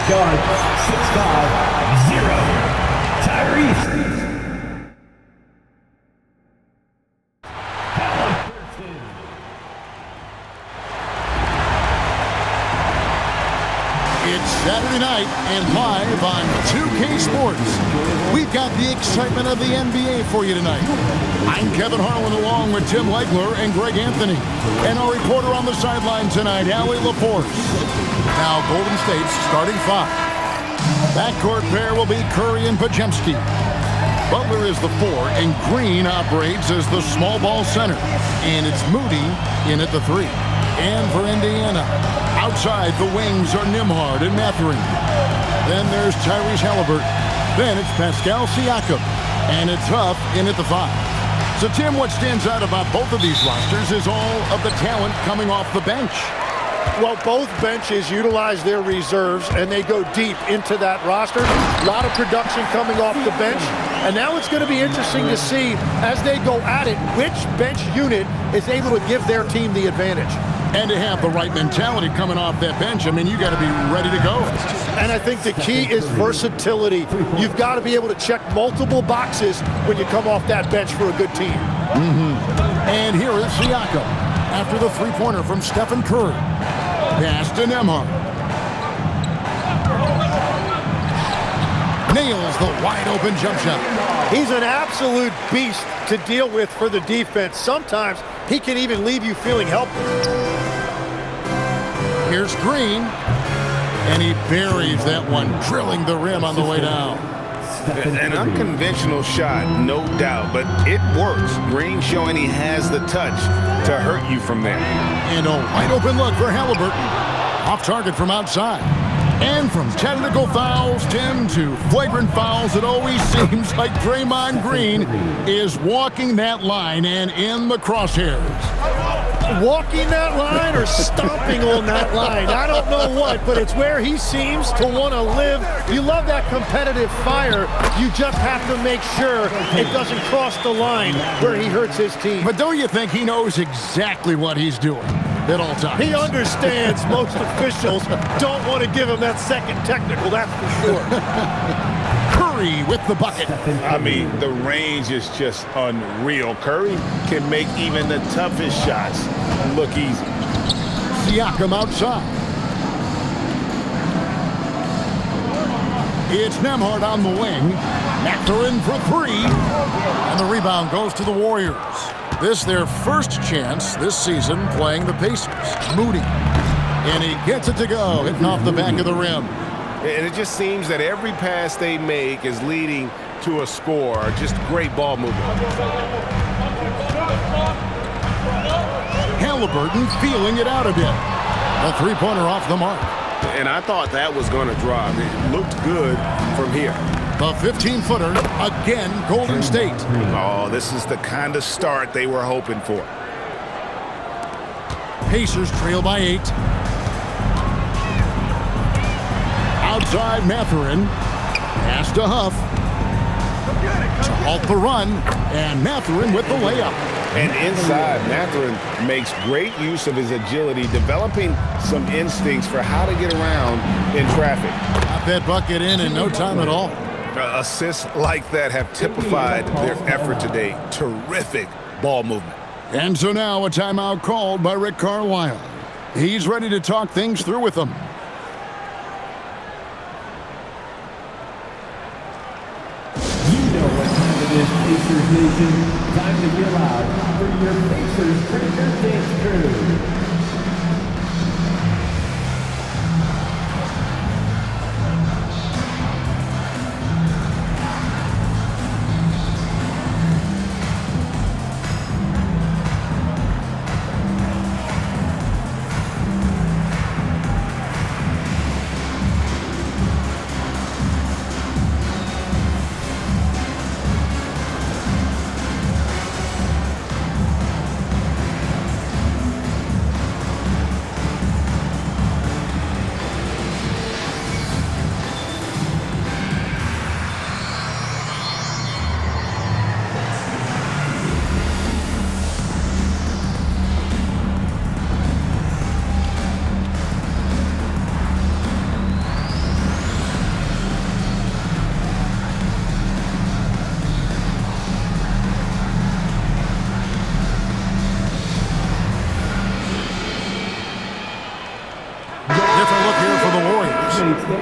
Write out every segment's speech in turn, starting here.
Guard 650, Tyrese. It's Saturday night and live on 2K Sports. We've got the excitement of the NBA for you tonight. I'm Kevin Harlan along with Tim Legler and Greg Anthony. And our reporter on the sideline tonight, Allie LaForce. Now Golden State's starting five. Backcourt pair will be Curry and Podziemski. Butler is the four and Green operates as the small ball center. And it's Moody in at the three. And for Indiana, outside the wings are Nembhard and Mathurin. Then there's Tyrese Halliburton. Then it's Pascal Siakam. And it's Huff in at the five. So, Tim, what stands out about both of these rosters is all of the talent coming off the bench. Well, both benches utilize their reserves, and they go deep into that roster. A lot of production coming off the bench. And now it's going to be interesting to see, as they go at it, which bench unit is able to give their team the advantage. And to have the right mentality coming off that bench, I mean, you got to be ready to go. And I think the key is versatility. You've got to be able to check multiple boxes when you come off that bench for a good team. And here is Siakam after the three-pointer from Stephen Curry. Pass to Nembhard. Nails the wide-open jump shot. He's an absolute beast to deal with for the defense. Sometimes he can even leave you feeling helpless. Here's Green, and he buries that one, drilling the rim on the way down. An unconventional shot, no doubt, but it works. Green showing he has the touch to hurt you from there. And a wide-open look for Halliburton. Off target from outside. And from technical fouls, Tim, to flagrant fouls, it always seems like Draymond Green is walking that line and in the crosshairs. Walking that line or stomping on that line. I don't know what, but it's where he seems to want to live. You love that competitive fire. You just have to make sure it doesn't cross the line where he hurts his team. But don't you think he knows exactly what he's doing at all times? He understands most officials don't want to give him that second technical, that's for sure. Curry with the bucket. I mean, the range is just unreal. Curry can make even the toughest shots look easy. Siakam outside. It's Nembhard on the wing. Mathurin for three. And the rebound goes to the Warriors. This their first chance this season playing the Pacers. Moody. And he gets it to go, hitting off the back of the rim. And it just seems that every pass they make is leading to a score. Just great ball movement. Halliburton feeling it out a bit. A three-pointer off the mark. And I thought that was going to drop. It looked good from here. The 15-footer, again, Golden State. Oh, this is the kind of start they were hoping for. Pacers trail by 8. Outside Mathurin. Pass to Huff. To halt the run. And Mathurin with the layup. And inside, Mathurin makes great use of his agility, developing some instincts for how to get around in traffic. Got that bucket in no time at all. Assists like that have typified their effort today. Terrific ball movement. And so now a timeout called by Rick Carlisle. He's ready to talk things through with them. Pacers Nation, time to get loud for your Pacers Breaker Dance Crew.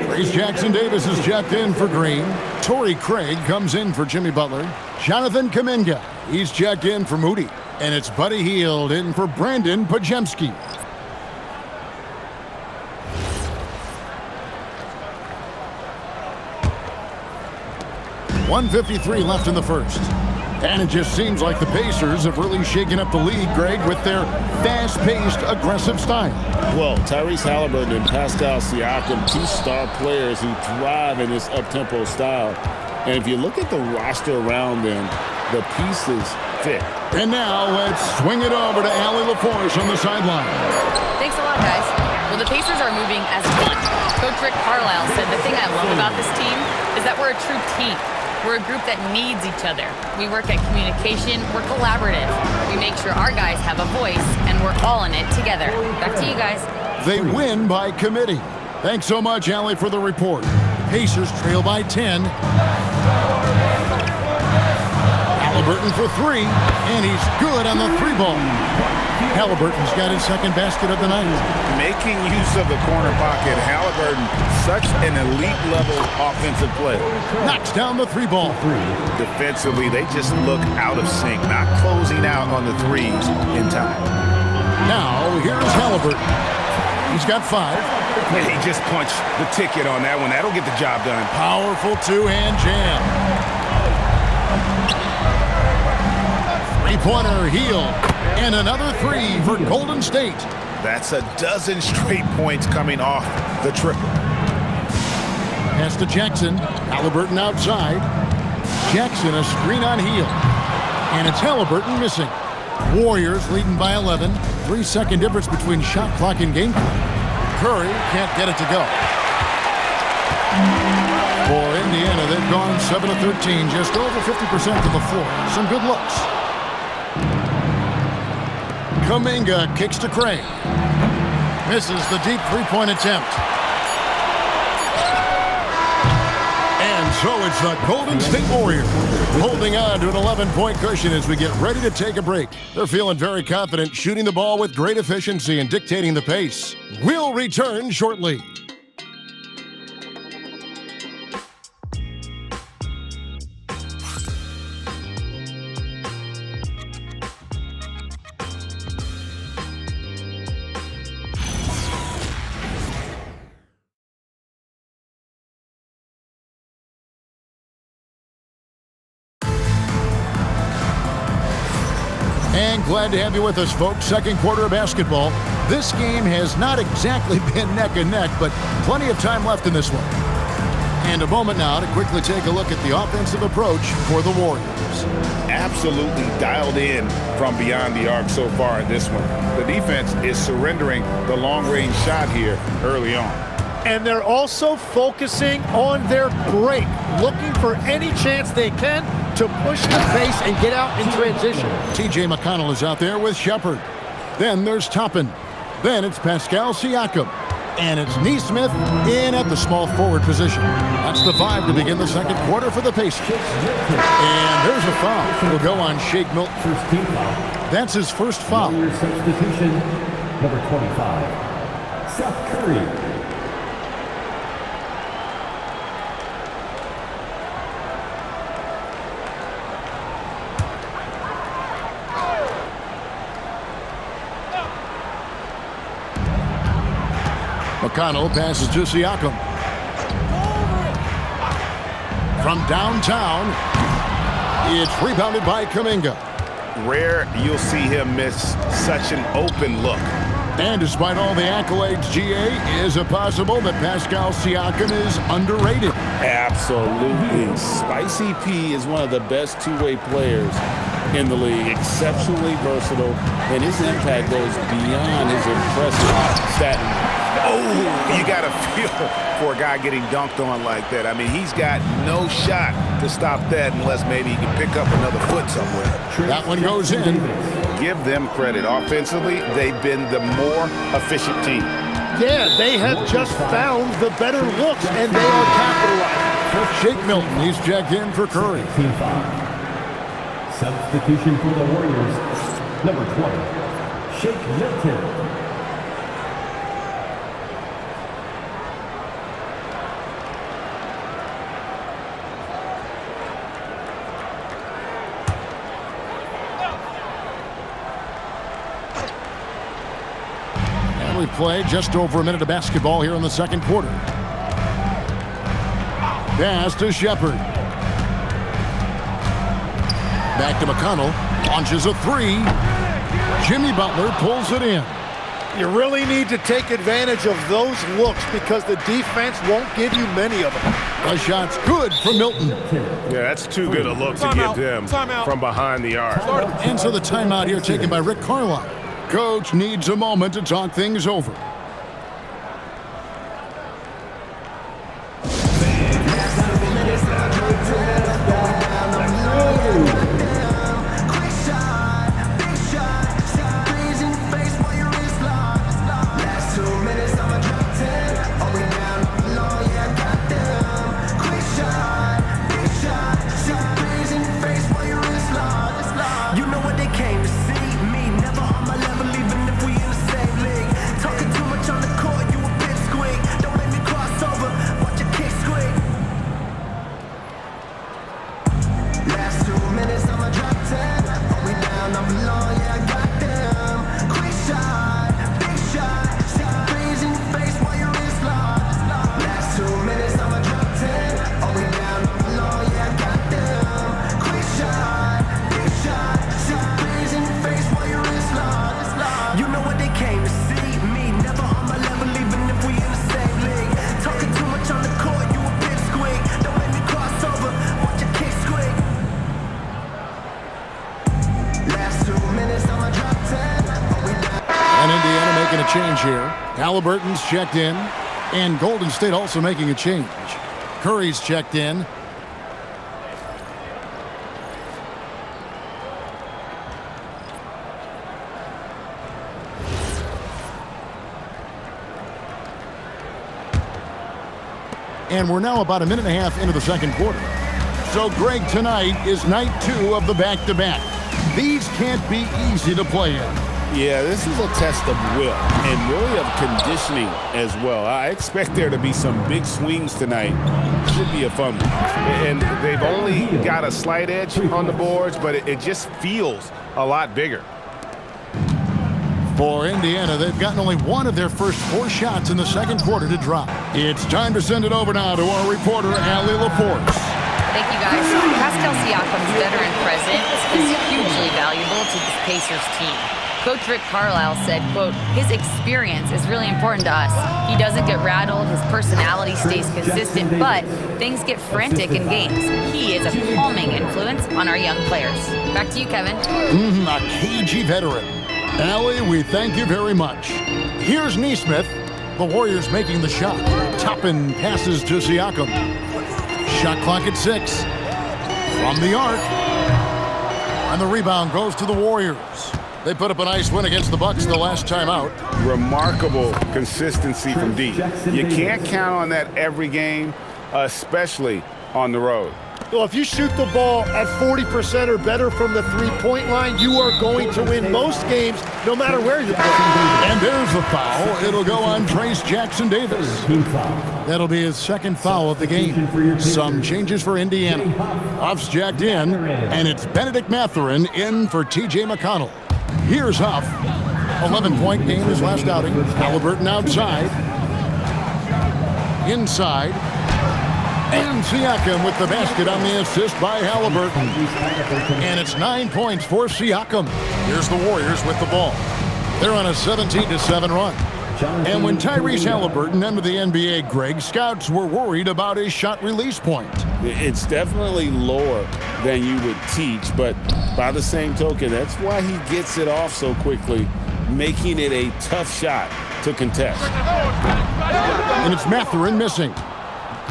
Trace Jackson-Davis is checked in for Green. Torrey Craig comes in for Jimmy Butler. Jonathan Kuminga, he's checked in for Moody. And it's Buddy Hield in for Brandon Pajemski. .153 left in the first. And it just seems like the Pacers have really shaken up the league, Greg, with their fast-paced, aggressive style. Well, Tyrese Halliburton and Pascal Siakam, two star players who thrive in this up-tempo style. And if you look at the roster around them, the pieces fit. And now let's swing it over to Allie LaForce on the sideline. Thanks a lot, guys. Well, the Pacers are moving as one. Coach Rick Carlisle said the thing I love about this team is that we're a true team. We're a group that needs each other. We work at communication. We're collaborative. We make sure our guys have a voice, and we're all in it together. Back to you guys. They win by committee. Thanks so much, Allie, for the report. Pacers trail by 10. Halliburton for three, and he's good on the three ball. Halliburton's got his second basket of the night. Making use of the corner pocket, Halliburton, such an elite-level offensive player. Knocks down the three ball. Defensively, they just look out of sync, not closing out on the threes in time. Now, here's Halliburton. He's got five. And he just punched the ticket on that one. That'll get the job done. Powerful two-hand jam. Three-pointer Hield. And another three for Golden State. That's a dozen straight points coming off the triple. Pass to Jackson. Halliburton outside. Jackson a screen on Hield. And it's Halliburton missing. Warriors leading by 11. 3-second difference between shot clock and game clock. Curry can't get it to go. For Indiana, they've gone 7 of 13, just over 50% to the floor. Some good looks. Kuminga kicks to Craig. Misses the deep three-point attempt. And so it's the Golden State Warriors holding on to an 11-point cushion as we get ready to take a break. They're feeling very confident, shooting the ball with great efficiency and dictating the pace. We'll return shortly. And glad to have you with us, folks. Second quarter of basketball. This game has not exactly been neck and neck, but plenty of time left in this one. And a moment now to quickly take a look at the offensive approach for the Warriors. Absolutely dialed in from beyond the arc so far in this one. The defense is surrendering the long-range shot here early on. And they're also focusing on their break, looking for any chance they can to push the pace and get out in transition. T.J. McConnell is out there with Shepard. Then there's Toppin. Then it's Pascal Siakam. And it's Neesmith in at the small forward position. That's the 5 to begin the second quarter for the Pacers. And there's a foul. Will go on Shake Milton. First team foul. That's his first foul. Warriors substitution, number 25, Seth Curry. McConnell passes to Siakam. From downtown, it's rebounded by Kuminga. Rare you'll see him miss such an open look. And despite all the accolades, GA, is it possible that Pascal Siakam is underrated? Absolutely. Spicy P is one of the best two-way players in the league. Exceptionally versatile, and his impact goes beyond his impressive stat. Oh, you got to feel for a guy getting dunked on like that. I mean, he's got no shot to stop that unless maybe he can pick up another foot somewhere. That one goes in. Give them credit. Offensively, they've been the more efficient team. Yeah, they have just found the better looks, and they are capitalizing. Shake Milton, he's checked in for Curry. Team foul. Substitution for the Warriors, number 20, Shake Milton. we've played just over a minute of basketball here in the second quarter. Pass to Shepard. Back to McConnell. Launches a three. Jimmy Butler pulls it in. You really need to take advantage of those looks because the defense won't give you many of them. The shot's good for Milton. Yeah, that's too good a look to give them from behind the arc. And so the timeout here taken by Rick Carlisle. Coach needs a moment to talk things over. Change here. Halliburton's checked in, and Golden State also making a change. Curry's checked in. And we're now about a minute and a half into the second quarter. So, Greg, tonight is night 2 of the back-to-back. These can't be easy to play in. Yeah, this is a test of will and really of conditioning as well. I expect there to be some big swings tonight. Should be a fun one. And they've only got a slight edge on the boards, but it just feels a lot bigger. For Indiana, they've gotten only one of their first 4 shots in the second quarter to drop. It's time to send it over now to our reporter, Allie LaForce. Thank you, guys. Pascal Siakam's veteran presence is hugely valuable to this Pacers team. Coach Rick Carlisle said, quote, his experience is really important to us. He doesn't get rattled, his personality stays consistent, but things get frantic in games. He is a calming influence on our young players. Back to you, Kevin. A cagey veteran. Allie, we thank you very much. Here's Neesmith. The Warriors making the shot. Toppin passes to Siakam. Shot clock at 6. From the arc. And the rebound goes to the Warriors. They put up a nice win against the Bucks the last time out. Remarkable consistency from deep. You can't count on that every game, especially on the road. Well, if you shoot the ball at 40% or better from the three-point line, you are going to win most games, no matter where you play. And there's the foul. It'll go on Trace Jackson-Davis. That'll be his second foul of the game. Some changes for Indiana. Huff's jacked in, and it's Benedict Mathurin in for T.J. McConnell. Here's Huff. 11-point game his last outing. Halliburton outside. Inside. And Siakam with the basket on the assist by Halliburton. And it's 9 points for Siakam. Here's the Warriors with the ball. They're on a 17-7 run. And when Tyrese Halliburton entered the NBA, Greg, scouts were worried about his shot release point. It's definitely lower than you would teach, but by the same token, that's why he gets it off so quickly, making it a tough shot to contest. And it's Mathurin missing.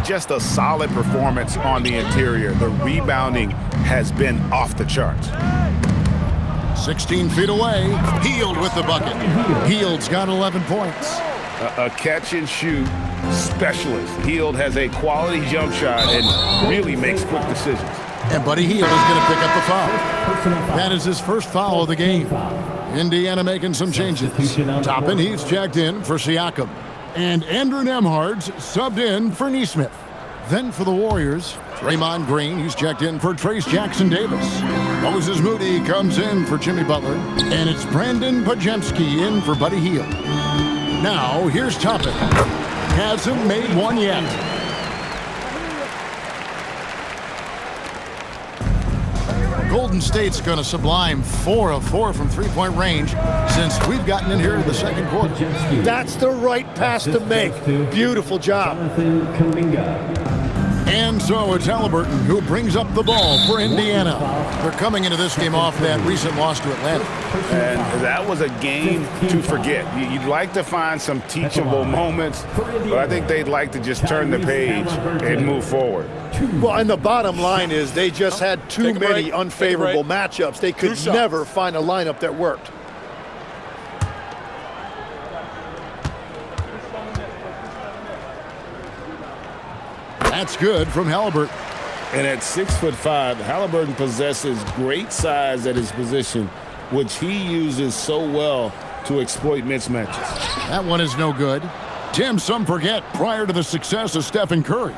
Just a solid performance on the interior. The rebounding has been off the charts. 16 feet away. Hield with the bucket. Hield's got 11 points. A catch and shoot specialist. Hield has a quality jump shot and really makes quick decisions. And Buddy Hield is going to pick up the foul. That is his first foul of the game. Indiana making some changes. Toppin, he's checked in for Siakam. And Andrew Nembhard's subbed in for Neesmith. Then for the Warriors, Draymond Green, he's checked in for Trace Jackson-Davis. Moses Moody comes in for Jimmy Butler. And it's Brandon Podziemski in for Buddy Hield. Now, here's Toppin. Hasn't made one yet. Golden State's going to sublime 4 of 4 from three-point range since we've gotten in here in the second quarter. That's the right pass to make. Beautiful job. And so it's Halliburton who brings up the ball for Indiana. They're coming into this game off that recent loss to Atlanta. And that was a game to forget. You'd like to find some teachable moments, but I think they'd like to just turn the page and move forward. Well, and the bottom line is they just had too many unfavorable matchups. They could never find a lineup that worked. That's good from Halliburton. And at 6'5", Halliburton possesses great size at his position, which he uses so well to exploit mismatches. That one is no good. Tim, some forget prior to the success of Stephen Curry,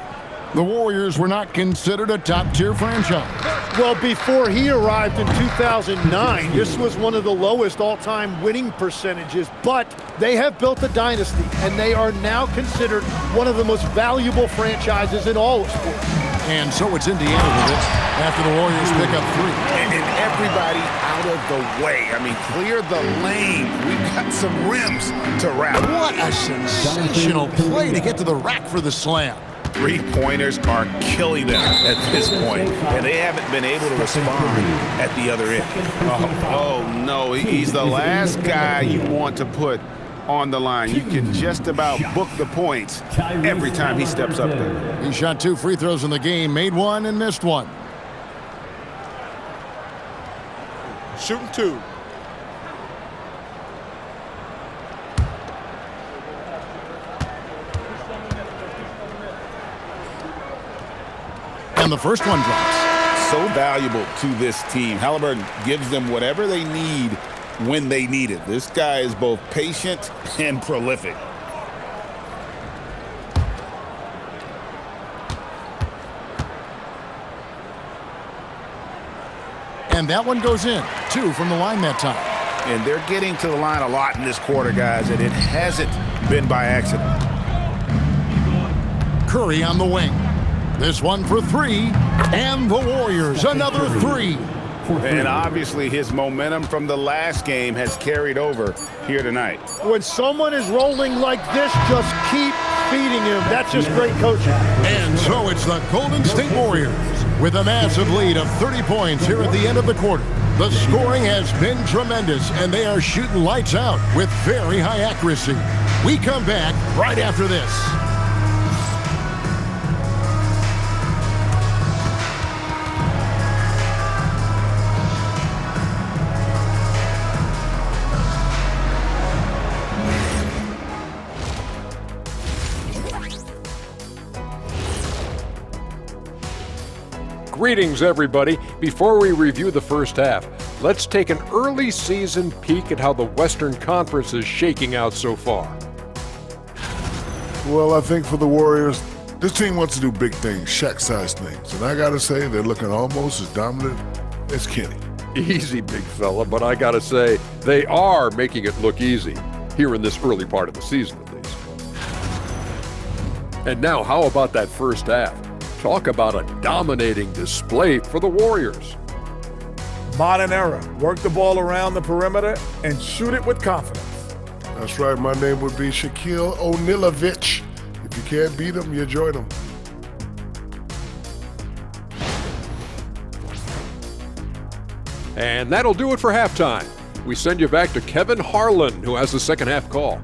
the Warriors were not considered a top-tier franchise. Well, before he arrived in 2009, this was one of the lowest all-time winning percentages, but they have built a dynasty, and they are now considered one of the most valuable franchises in all of sports. And so it's Indiana with it after the Warriors pick up 3. And everybody out of the way. I mean, clear the lane. We've got some rims to wrap. What a sensational play to get to the rack for the slam. Three-pointers are killing them at this point, and they haven't been able to respond at the other end. Oh no, he's the last guy you want to put on the line. You can just about book the points every time he steps up there. He shot 2 free throws in the game, made 1 and missed 1. Shooting 2. And the first one drops. So valuable to this team. Halliburton gives them whatever they need when they need it. This guy is both patient and prolific. And that one goes in. 2 from the line that time. And they're getting to the line a lot in this quarter, guys, and it hasn't been by accident. Curry on the wing. This one for 3, and the Warriors another 3. And obviously his momentum from the last game has carried over here tonight. When someone is rolling like this, just keep feeding him. That's just great coaching. And so it's the Golden State Warriors with a massive lead of 30 points here at the end of the quarter. The scoring has been tremendous, and they are shooting lights out with very high accuracy. We come back right after this. Greetings, everybody. Before we review the first half, let's take an early season peek at how the Western Conference is shaking out so far. Well, I think for the Warriors, this team wants to do big things, Shaq-sized things. And I got to say, they're looking almost as dominant as Kenny. Easy, big fella, but I gotta say, they are making it look easy, here in this early part of the season at least. And now, how about that first half? Talk about a dominating display for the Warriors. Modern era. Work the ball around the perimeter and shoot it with confidence. That's right. My name would be Shaquille O'Nealovich. If you can't beat him, you join him. And that'll do it for halftime. We send you back to Kevin Harlan, who has the second half call.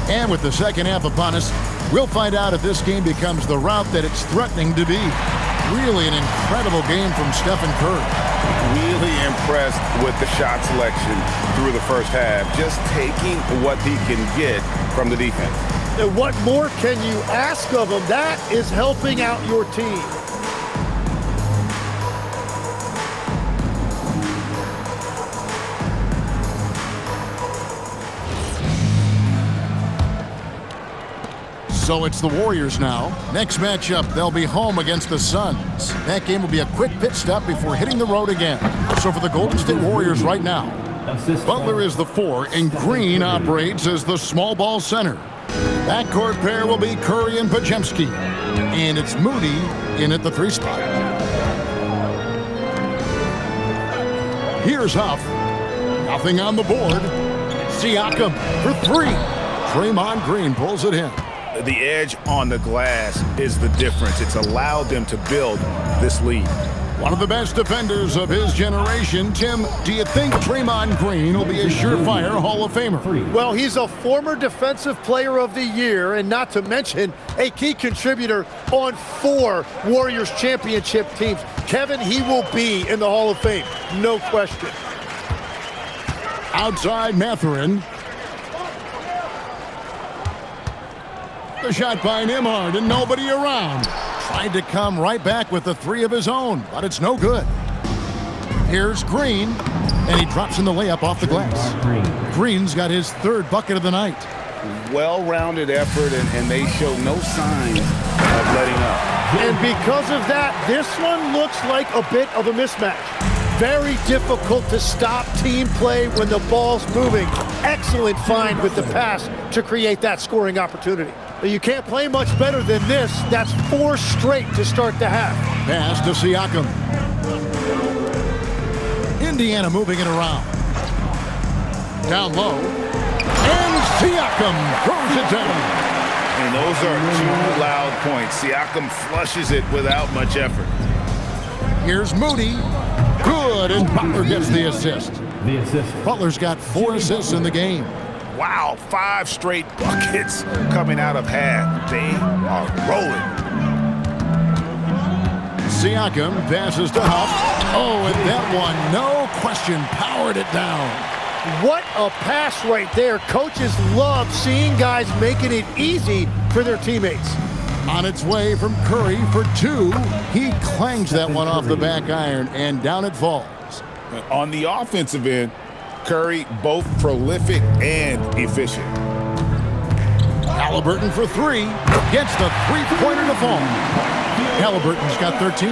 And with the second half upon us, we'll find out if this game becomes the route that it's threatening to be. Really an incredible game from Stephen Curry. Really impressed with the shot selection through the first half, just taking what he can get from the defense. And what more can you ask of him? That is helping out your team. So it's the Warriors now. Next matchup, they'll be home against the Suns. That game will be a quick pit stop before hitting the road again. So for the Golden State Warriors right now, Butler is the 4, and Green operates as the small ball center. Backcourt pair will be Curry and Podziemski. And it's Moody in at the 3 spot. Here's Huff. Nothing on the board. Siakam for 3. Draymond Green pulls it in. The edge on the glass is the difference. It's allowed them to build this lead. One of the best defenders of his generation. Tim, do you think Draymond Green will be a surefire Hall of Famer? Well, he's a former Defensive Player of the Year, and not to mention a key contributor on 4 Warriors championship teams. Kevin, he will be in the Hall of Fame, no question. Outside Mathurin. The shot by Nimhard and nobody around. Tried to come right back with the 3 of his own, but it's no good. Here's Green, and he drops in the layup off the glass. Green's got his 3rd bucket of the night. Well-rounded effort, and they show no signs of letting up. And because of that, this one looks like a bit of a mismatch. Very difficult to stop team play when the ball's moving. Excellent find with the pass to create that scoring opportunity. You can't play much better than this. That's 4 straight to start the half. Pass to Siakam. Indiana moving it around. Down low. And Siakam throws it down. And those are 2 loud points. Siakam flushes it without much effort. Here's Moody. Good, and Butler gets the assist. Butler's got 4 assists in the game. Wow, 5 straight buckets coming out of half. They are rolling. Siakam passes to Huff. Oh, and that one, no question, powered it down. What a pass right there. Coaches love seeing guys making it easy for their teammates. On its way from Curry for 2. He clangs that one off the back iron, and down it falls. On the offensive end, Curry both prolific and efficient. Halliburton for 3. Gets the 3-pointer to fall. Halliburton's got 13.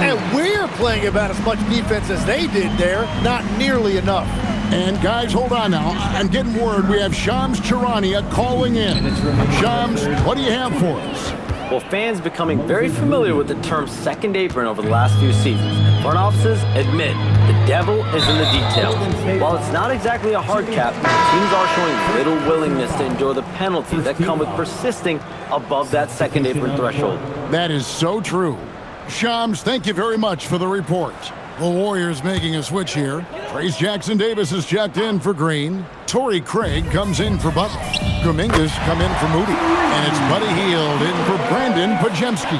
And we're playing about as much defense as they did there. Not nearly enough. And guys, hold on now. I'm getting word we have Shams Charania calling in. Shams, what do you have for us? Well, fans becoming very familiar with the term second apron over the last few seasons. And front offices admit the devil is in the detail. While it's not exactly a hard cap, teams are showing little willingness to endure the penalties that come with persisting above that second apron threshold. That is so true. Shams, thank you very much for the report. The Warriors making a switch here. Trace Jackson-Davis is checked in for Green. Torrey Craig comes in for Butler. Kuminga's come in for Moody. And it's Buddy Hield in for Brandon Podziemski.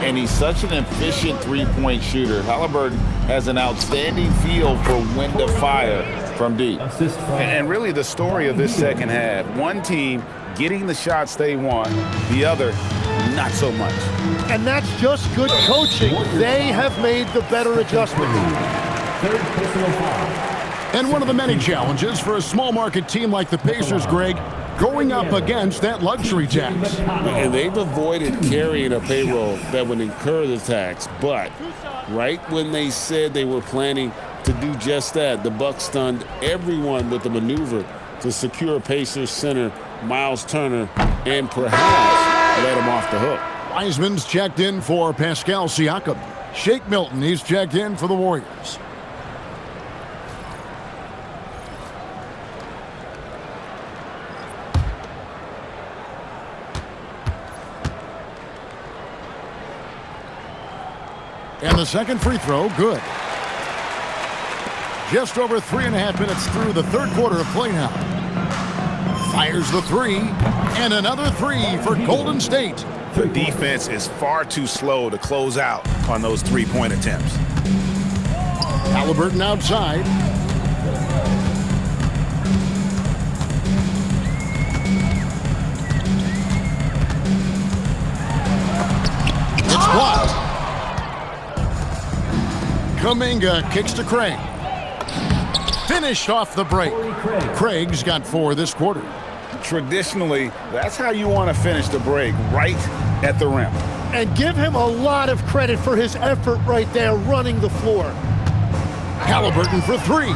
And he's such an efficient 3-point shooter. Halliburton has an outstanding feel for when to fire from deep. And really the story of this second half, one team getting the shots they want, the other not so much. And that's just good coaching. They have made the better adjustments. And one of the many challenges for a small market team like the Pacers, Greg, going up against that luxury tax. And they've avoided carrying a payroll that would incur the tax. But right when they said they were planning to do just that, the Bucks stunned everyone with the maneuver to secure Pacers center Miles Turner and perhaps let him off the hook. Wiseman's checked in for Pascal Siakam. Shake Milton, he's checked in for the Warriors. And the second free throw, good. Just over 3.5 minutes through the 3rd quarter of play now. Fires the 3, and another 3 for Golden State. The defense is far too slow to close out on those 3-point attempts. Halliburton outside. It's blocked. Kuminga kicks to Craig. Finished off the break. Craig's got 4 this quarter. traditionally, that's how you want to finish the break, right at the rim. And give him a lot of credit for his effort right there running the floor. Halliburton for three.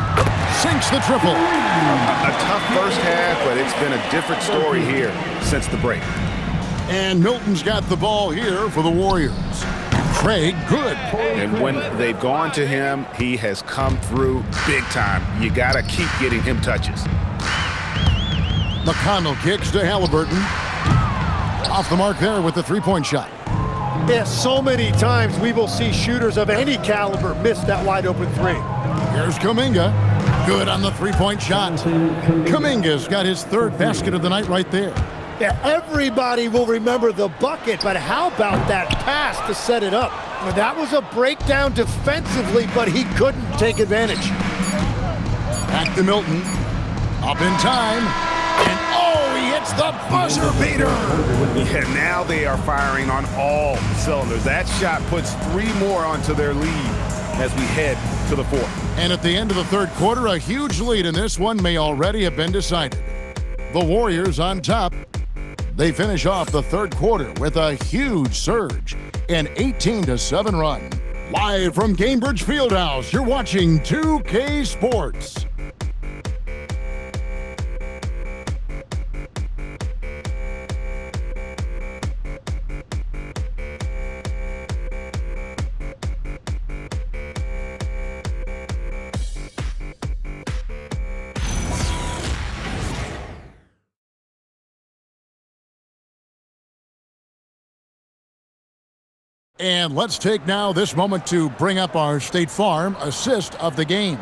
Sinks the triple. A tough first half, but it's been a different story here since the break. And Milton's got the ball here for the Warriors. Craig, good. And when they've gone to him, he has come through big time. You got to keep getting him touches. McConnell kicks to Halliburton. Off the mark there with the three-point shot. Yeah, so many times we will see shooters of any caliber miss that wide open three. Here's Kuminga. Good on the three-point shot. Kuminga's got his third basket of the night right there. Yeah, everybody will remember the bucket, but how about that pass to set it up? Well, that was a breakdown defensively, but he couldn't take advantage. Back to Milton. Up in time. And oh, he hits the buzzer beater. Yeah, now they are firing on all cylinders. That shot puts 3 more onto their lead as we head to the fourth. And at the end of the third quarter, a huge lead in this one may already have been decided. The Warriors on top. They finish off the third quarter with a huge surge, an 18-7 run. Live from Cambridge Fieldhouse, you're watching 2K Sports. And let's take now this moment to bring up our State Farm assist of the game.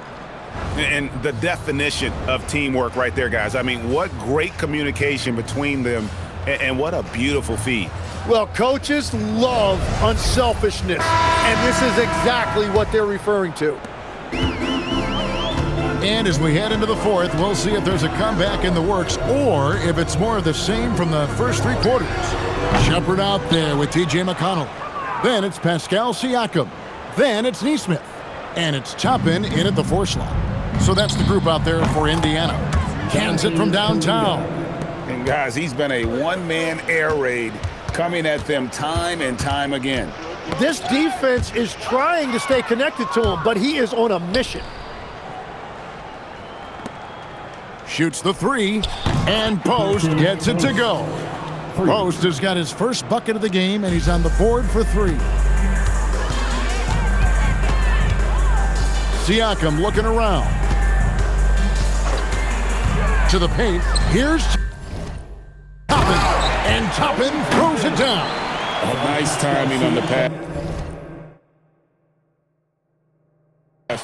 And the definition of teamwork right there, guys. I mean, what great communication between them, and what a beautiful feed. Well, coaches love unselfishness, and this is exactly what they're referring to. And as we head into the fourth, we'll see if there's a comeback in the works or if it's more of the same from the first 3 quarters. Shepard out there with T.J. McConnell. Then it's Pascal Siakam. Then it's Neesmith. And it's Toppin in at the 4 slot. So that's the group out there for Indiana. Cans it from downtown. And guys, he's been a one-man air raid coming at them time and time again. This defense is trying to stay connected to him, but he is on a mission. Shoots the 3, and Post gets it to go. Post has got his first bucket of the game, and he's on the board for 3. Siakam looking around. To the paint. Here's Toppin, and Toppin throws it down. Nice timing on the pass.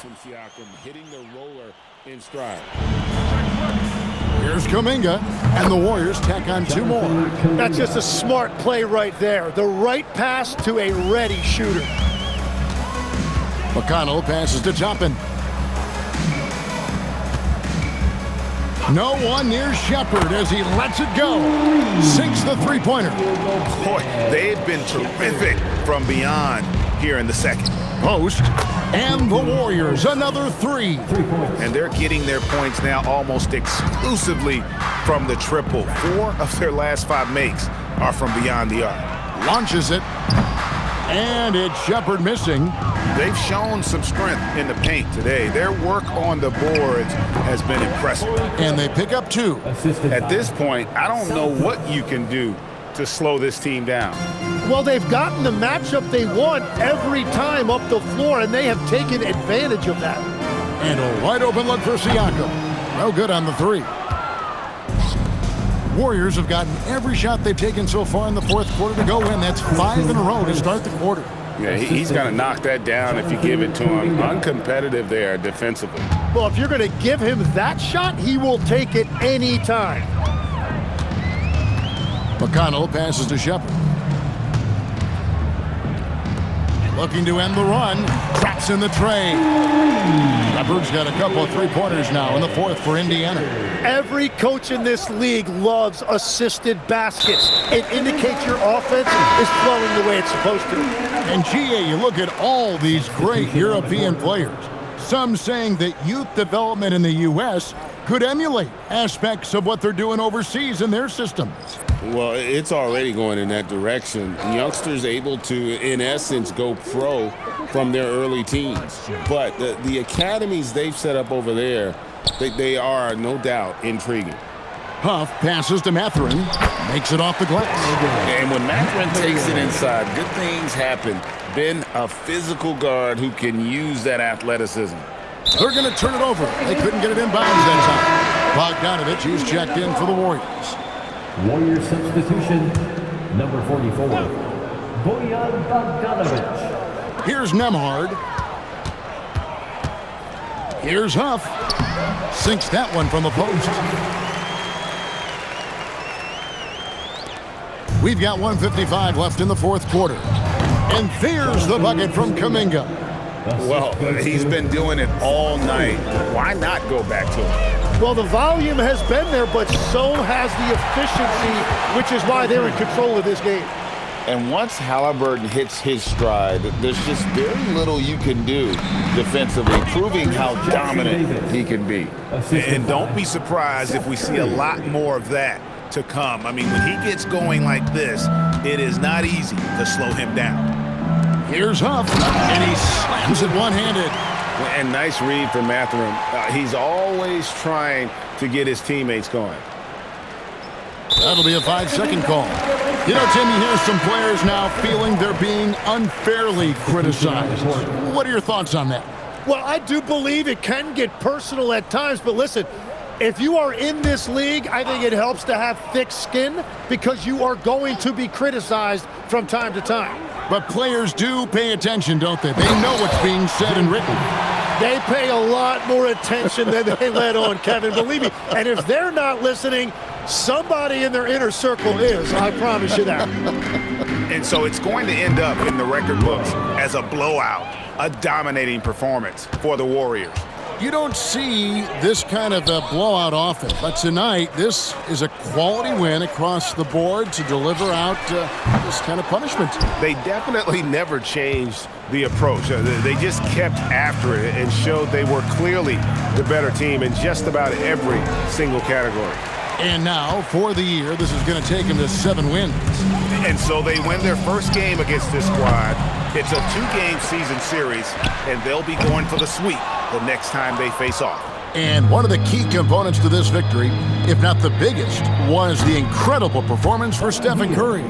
From Siakam hitting the roller in stride. Here's Kuminga, and the Warriors tack on 2 more. That's just a smart play right there. The right pass to a ready shooter. McConnell passes to Toppin. No one near Shepard as he lets it go. Sinks the three-pointer. Boy, they've been terrific from beyond here in the second. Post, and the Warriors, another 3. And they're getting their points now almost exclusively from the triple. 4 of their last 5 makes are from beyond the arc. Launches it, and it's Shepard missing. They've shown some strength in the paint today. Their work on the boards has been impressive. And they pick up 2. At this point, I don't know what you can do to slow this team down. Well, they've gotten the matchup they want every time up the floor, and they have taken advantage of that. And a wide open look for Siakam. No good on the 3. Warriors have gotten every shot they've taken so far in the fourth quarter to go in. That's 5 in a row to start the quarter. Yeah, he's going to knock that down if you give it to him. Uncompetitive there defensively. Well, if you're going to give him that shot, he will take it any time. McConnell passes to Shepard. Looking to end the run. Traps in the tray. Shepard's got a couple of 3-pointers now in the fourth for Indiana. Every coach in this league loves assisted baskets. It indicates your offense is flowing the way it's supposed to. And GA, you look at all these great European players. Some saying that youth development in the U.S. could emulate aspects of what they're doing overseas in their systems. Well, it's already going in that direction. Youngsters able to, in essence, go pro from their early teens. But the academies they've set up over there, they are, no doubt, intriguing. Huff passes to Matherin, makes it off the glass. And when Matherin takes it inside, good things happen. Been a physical guard who can use that athleticism. They're going to turn it over. They couldn't get it in bounds that time. Bogdanovich, who's checked in for the Warriors. Warrior substitution, number 44, Bojan Bogdanovich. Here's Nemhard. Here's Huff. Sinks that one from the post. We've got 1:55 left in the fourth quarter. And there's the bucket from Kuminga. Well, he's been doing it all night. Why not go back to it? Well, the volume has been there, but so has the efficiency, which is why they're in control of this game. And once Halliburton hits his stride, there's just very little you can do defensively, proving how dominant he can be. And don't be surprised if we see a lot more of that to come. I mean, when he gets going like this, it is not easy to slow him down. Here's Huff, and he slams it one-handed. And nice read from Matherin. He's always trying to get his teammates going. That'll be a 5-second call. You know, Tim, you hear some players now feeling they're being unfairly criticized. What are your thoughts on that? Well, I do believe it can get personal at times, but listen, if you are in this league, I think it helps to have thick skin because you are going to be criticized from time to time. But players do pay attention, don't they? They know what's being said and written. They pay a lot more attention than they let on, Kevin, believe me. And if they're not listening, somebody in their inner circle is, I promise you that. And so it's going to end up in the record books as a blowout, a dominating performance for the Warriors. You don't see this kind of a blowout often, but tonight this is a quality win across the board to deliver out this kind of punishment. They definitely never changed the approach. They just kept after it and showed they were clearly the better team in just about every single category. And now, for the year, this is going to take them to 7 wins. And so they win their first game against this squad. It's a 2-game season series, and they'll be going for the sweep the next time they face off. And one of the key components to this victory, if not the biggest, was the incredible performance for Stephen Curry.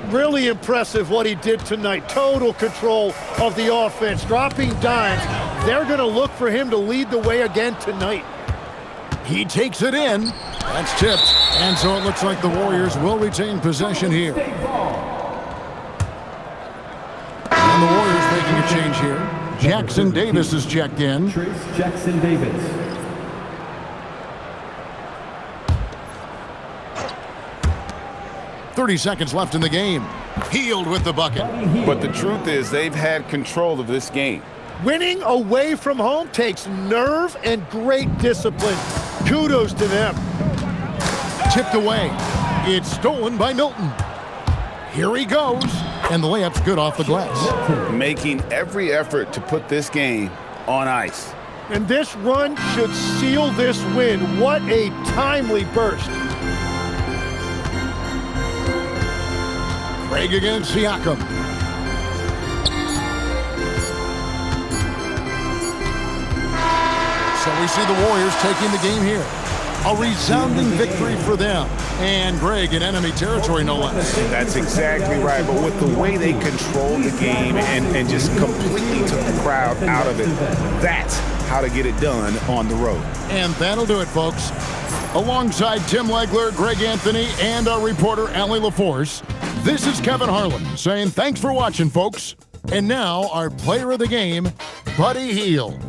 Really impressive what he did tonight. Total control of the offense, dropping dimes. They're going to look for him to lead the way again tonight. He takes it in. That's tipped. And so it looks like the Warriors will retain possession here. And the Warriors making a change here. Jackson Davis is checked in. Trace Jackson Davis. .30 seconds left in the game. Healed with the bucket. But the truth is they've had control of this game. Winning away from home takes nerve and great discipline. Kudos to them. Tipped away. It's stolen by Milton. Here he goes. And the layup's good off the glass. Making every effort to put this game on ice. And this run should seal this win. What a timely burst. Craig against Siakam. So we see the Warriors taking the game here. A resounding victory for them. And Greg in enemy territory, no less. That's exactly right. But with the way they controlled the game and just completely took the crowd out of it, that's how to get it done on the road. And that'll do it, folks. Alongside Tim Legler, Greg Anthony, and our reporter, Allie LaForce, this is Kevin Harlan saying thanks for watching, folks. And now, our player of the game, Buddy Hield.